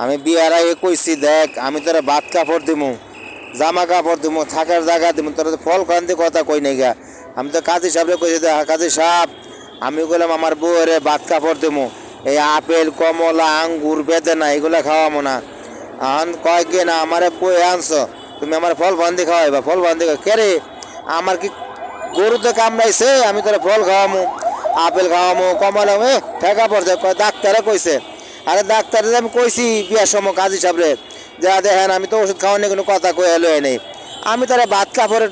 আমি বিয়ার আগে কইছি দেখ আমি তোরা ভাত কাপড় দিমু জামা কাপড় দিমু থাকার জায়গা দিমু তোরা তো ফল খাওয়াতে কথা কই নাই গা। আমি তো কাজী সাহেবরে কইছি কাজী সাহেব আমি বললাম আমার বউরে ভাত কাপড় দিমু এই আপেল কমলা আঙ্গুর বেদেনা এগুলো খাওয়াবো না। এখন কয় কে না আমারে কই আনছো তুমি আমার ফল বান্ধি খাওয়াইবা ফল বান্ধি কে রে আমার কি গরুতে কামড়াইছে আমি তোরা ফল খাওয়ামু আপেল খাওয়ামু কমলা ঠেকা পড়ছে ডাক্তারে কইছে। আরে ডাক্তার আমি কইছি বিয়ার সময় কাজী সাহেবরে যা দেখেন আমি তো ওষুধ খাওয়ানি কোনো কথা কয়ে লয়ে নেই আমি তারা ভাত কাপড়ে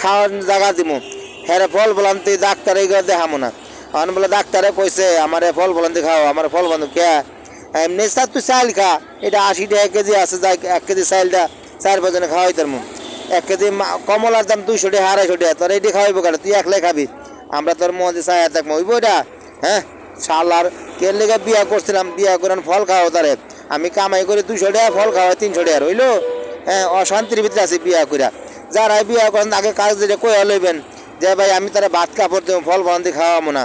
খাওয়ার জায়গা দিব হ্যাঁ ফল বলাম তুই ডাক্তার এইগুলো দেখামো না। এখন বলে ডাক্তারে কইছে আমার ফল বলান খাও আমার ফল বন্ধু কে এমনি স্যার তুই চাইল খা এটা 80 টাকা কেজি আছে যাই 1 কেজি চাইলটা 4-5 জনে খাওয়াই তার মুখ 1 কেজি কমলার দাম 200 টাকা 250 টাকা তোর এইটি খাওয়াইবো কেন তুই একলাই খাবি আমরা তোর মধ্যে চাই থাকবো ওইব এটা হ্যাঁ শালার কে লেগে বিয়া করছিলাম বিয়া করেন ফল খাওয়া তারে আমি কামাই করে 200 টাকা ফল খাওয়াই 300 টাকা রইলো হ্যাঁ অশান্তির ভিতরে আছি বিয়া কইরা যারা বিয়া করেন আগে কাজ দিলে কইয়া লইবেন যে ভাই আমি তারা ভাত কাপড় দেবো ফল বান্ধি খাওয়াবো না।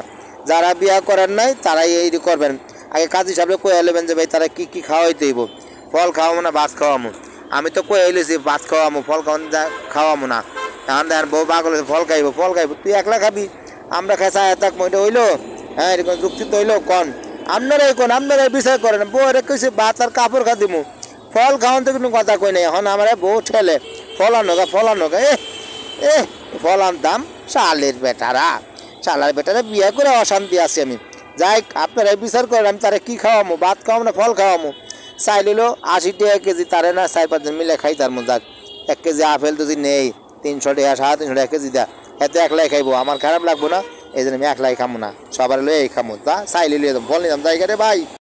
যারা বিয়া করেন নাই তারাই এই করবেন আগে কাজী সাহেবরে কইয়া লইবেন যে ভাই তারা কি খাওয়াইতে হইব ফল খাওয়াবো না ভাত খাওয়াবো আমি তো কইয়া লইছি ভাত খাওয়াবো ফল খাওয়াবো না। এখন দেখেন বউ পাগল ফল খাইব তুই একলা খাবি আমরা খাই চাই থাকবো এটা হইলো হ্যাঁ এরকম যুক্তি তো হইলো কন আপনারাই কোন আপনারাই বিচার করেন বউরে কইছে ভাত আর কাপড় খা দিমু ফল খাওয়ান তো কোনো কথা কই নাই এখন আমার বউ ঠেলে ফলানো ফল আনতাম শালের বেটারা বিয়ে করে অশান্তি আছি আমি যাই আপনারাই বিচার করেন আমি তারা কি খাওয়ামো ভাত খাওয়াবো না ফল খাওয়ামো চাই লইলো 80 টাকা কেজি তারে না 4-5 জন মিলে খাই তার মধ্যে 1 কেজি আপেল যদি নেই 300 টাকা 350 টাকা কেজি দা এতে একলাই খাইবো আমার খারাপ লাগবো না এই জন্য আমি একলাই খামো না সবার লই খামো তা চাইলে লিয়ে ফল নিলাম জায়গা রে ভাই।